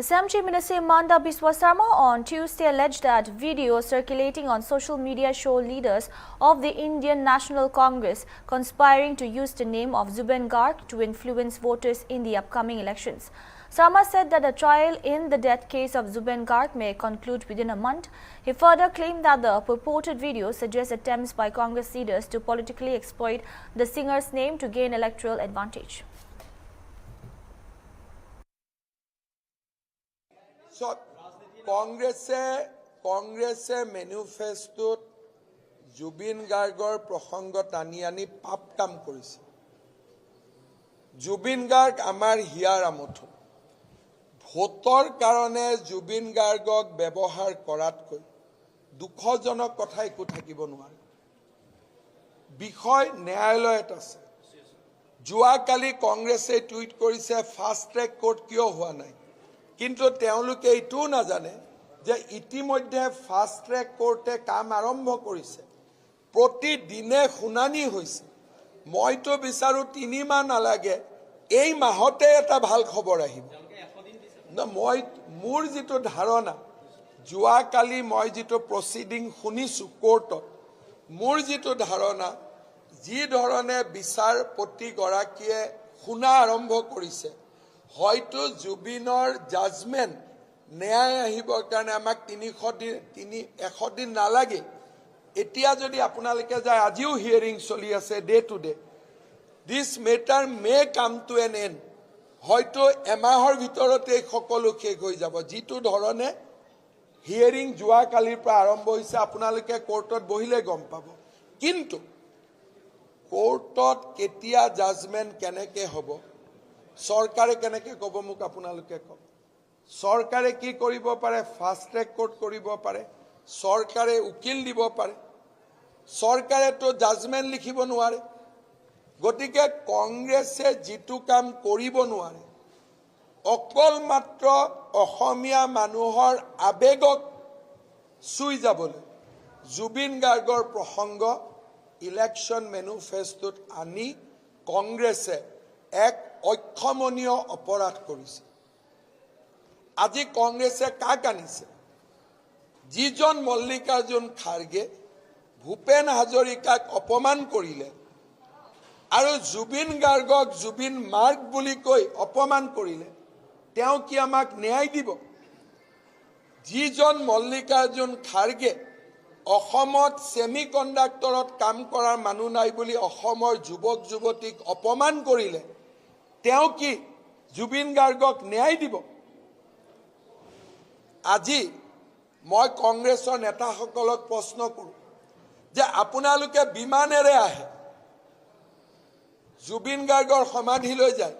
Assam Chief Minister Manda Biswa Sarma on Tuesday alleged that videos circulating on social media show leaders of the Indian National Congress conspiring to use the name of Zubin Garg to influence voters in the upcoming elections. Sarma said that the trial in the death case of Zubin Garg may conclude within a month. He further claimed that the purported videos suggest attempts by Congress leaders to politically exploit the singer's name to gain electoral advantage. So, Congress manifesto Zubin Gargor prohongo tani ani pap kam korise. Zubin Garg amar hiar amotho. Votor karone Zubin Gargok bebohar korat koi. Dukhojonok kotha eku thakibo nuare. Bishoy ন্যায়ালয়ত আছে। যোৱাকালি কংগ্ৰেছে tweet কৰিছে fast track court কিয় হোৱা নাই। কিন্তু তেওঁলোকে এইটো নাজানে যে ইতিমধ্যে ফাষ্ট ট্ৰেক কোৰ্টে কাম আৰম্ভ কৰিছে প্ৰতিদিনে শুনানি হৈছে মইতো বিচাৰো 3 মাহ নালাগে এই মাহতে এটা ভাল খবৰ আহিব না মই মোৰ যেটো ধাৰণা যোৱাকালি মই যেটো প্ৰসিডিং শুনিছো কোৰ্টত মোৰ যেটো ধাৰণা যি ধৰণে বিচাৰপতি গৰাকীয়ে শুনা আৰম্ভ কৰিছে হয়তো জুবিনৰ জাজমেন্ট ন্যায় আহিবৰ কাৰণে আমাক 100 দিন নালাগে এতিয়া যদি আপোনালোকে যায় আজিও হিয়াৰিং চলি আছে day to day this matter may come to N and হয়তো এমাহৰ ভিতৰতে সকলো শেষ হৈ যাব যিটো ধৰণে হিয়াৰিং যোৱা কালিৰ পৰা আৰম্ভ হৈছে আপোনালোকে কোৰ্টত বহিলে গম পাব কিন্তু কোৰ্টত কেতিয়া জাজমেন্ট কেনেকে হ'ব সৰকাৰে কেনেকে কব মুক আপোনালোকে কব সৰকাৰে কি কৰিব পাৰে ফাস্ট ট্ৰেক কোৰ্ট কৰিব পাৰে সৰকাৰে উকিল দিব পাৰে সৰকাৰে তো জাজমেন্ট লিখিব নোৱাৰে গতিকে কংগ্ৰেছে জিতু কাম কৰিব নোৱাৰে অকল মাত্ৰ অসমীয়া মানুহৰ আবেগক সুই যাবলৈ জুবিন গাৰ্গৰ প্ৰসংগ ইলেকশন মেনিফেস্টোত আনি কংগ্ৰেছে এক অক্ষমনীয় অপৰাধ কৰিছে আজি কংগ্ৰেছে কাক আনিছে যিজন মল্লিকাৰ্জুন খাৰগে ভূপেন হাজৰিকাক অপমান কৰিলে আৰু জুবিন গাৰ্গক জুবিন মাৰ্গ বুলি কৈ অপমান কৰিলে তেওঁ কি আমাক ন্যায় দিব যিজন মল্লিকাৰ্জুন খাৰগে অসমত সেমিকন্ডাক্টৰত কাম কৰাৰ মানুহ নাই বুলি অসমৰ যুৱক যুৱতীক অপমান কৰিলে তেওঁ কি জুবিন গাৰ্গক ন্যায় দিব আজি মই কংগ্ৰেছৰ নেতাসকলক প্ৰশ্ন কৰো যে আপোনালোকে বিমানেৰে আহে জুবিন গাৰ্গৰ সমাধিলৈ যায়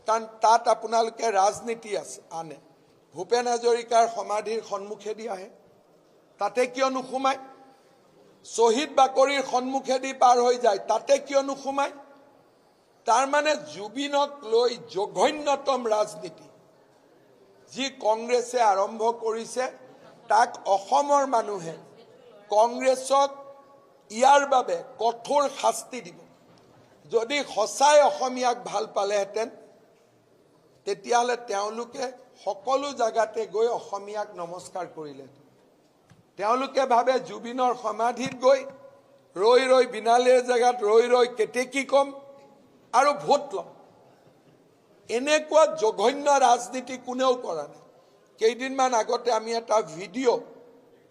কাৰণ তাত আপোনালোকে ৰাজনীতি আছে আনে ভূপেন হাজৰিকাৰ সমাধিৰ সন্মুখেদি আহে তাতে কিয় নুখুমাই শহীদ বাকৰিৰ সন্মুখেদি পাৰ হৈ যায় তাতে কিয় নুখুমাই তাৰ মানে জুবিনক লৈ জঘন্যতম ৰাজনীতি যি কংগ্ৰেছে আৰম্ভ কৰিছে তাক অসমৰ মানুহে কংগ্ৰেছক ইয়াৰ বাবে কঠোৰ শাস্তি দিব যদি হসাই অসমীয়াক ভাল পালেহেঁতেন তেতিয়াহলে তেওঁলোকে সকলো জায়গাতে গৈ অসমীয়াক নমস্কাৰ কৰিলে তেওঁলোকে ভাবে জুবিনৰ সমাধিত গৈ ৰৈ ৰৈ বিনালেৰ জায়গাত ৰৈ ৰৈ কেতেকি কম আৰু ভোট লম এনেকুৱা জঘন্য ৰাজনীতি কোনেও কৰা নাই কেইদিনমান আগতে আমি এটা ভিডিও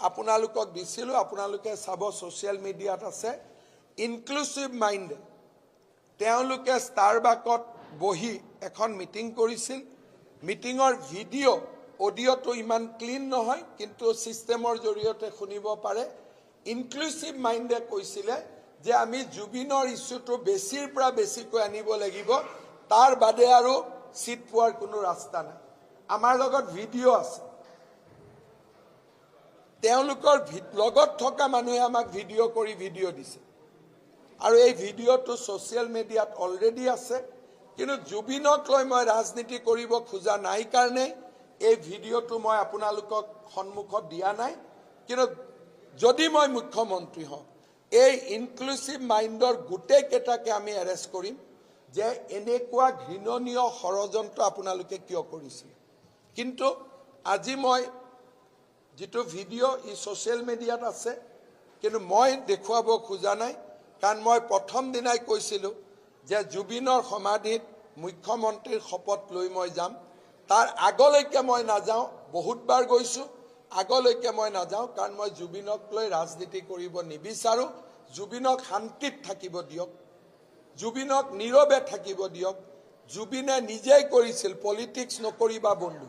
আপোনালোকক দিছিলো আপোনালোকে চাব সোশ্যাল মিডিয়াত আছে ইনক্লুসিভ মাইন্ড তেওঁলোকে ষ্টাৰবাকত বহি এখন মিটিং কৰিছিল মিটিংৰ ভিডিও অডিওটো ইমান ক্লিন নহয় কিন্তু সিস্টেমৰ জৰিয়তে শুনিব পাৰে ইনক্লুসিভ মাইন্ডে কৈছিলে যে আমি জুবিনৰ ইস্যুটো বেছিৰ পৰা বেছিকৈ আনিব লাগিব তাৰ বাদে আৰু সিট পোৱাৰ কোনো ৰাস্তা নাই আমাৰ লগত ভিডিও আছে তেওঁলোকৰ লগত থকা মানুহে আমাক ভিডিও কৰি ভিডিও দিছে আৰু এই ভিডিওটো সোশ্যাল মিডিয়াত অলৰেডি আছে কিন্তু জুবিনক লৈ মই ৰাজনীতি কৰিব খোজা নাই কাৰণে এই ভিডিওটো মই আপোনালোকক সন্মুখত দিয়া নাই কিন্তু যদি মই মুখ্যমন্ত্ৰী হওঁ এই ইনক্লুসিভ মাইন্ডৰ গুটেই কেটাকে আমি এৰেষ্ট কৰিম যে এনেকুৱা ঘৃণনীয় ষড়যন্ত্ৰ আপোনালোকে কিয় কৰিছিল কিন্তু আজি মই যেটো ভিডিঅ' ই ছ'চিয়েল মিডিয়াত আছে কিন্তু মই দেখুৱাব খোজা নাই কাৰণ মই প্ৰথম দিনাই কৈছিলোঁ যে জুবিনৰ সমাধিত মুখ্যমন্ত্ৰীৰ শপত লৈ মই যাম তাৰ আগলৈকে মই নাযাওঁ বহুতবাৰ গৈছোঁ আগলৈকে মই নাযাওঁ কাৰণ মই জুবিনক লৈ ৰাজনীতি কৰিব নিবিচাৰোঁ জুবিনক শান্তিত থাকিব দিয়ক জুবিনক নীৰৱে থাকিব দিয়ক জুবিনে নিজেই কৰিছিল পলিটিক্স নকৰিবা বন্ধু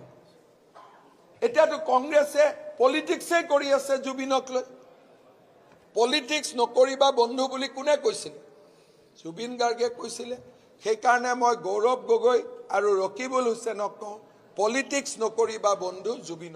এতিয়াতো কংগ্ৰেছে পলিটিক্সে কৰি আছে জুবিনক লৈ পলিটিক্স নকৰিবা বন্ধু বুলি কোনে কৈছিল জুবিন গাৰ্গে কৈছিলে সেইকাৰণে মই গৌৰৱ গগৈ আৰু ৰকিবুল হুছেইনক কওঁ পলিটিক্স নকৰিবা বন্ধু জুবিন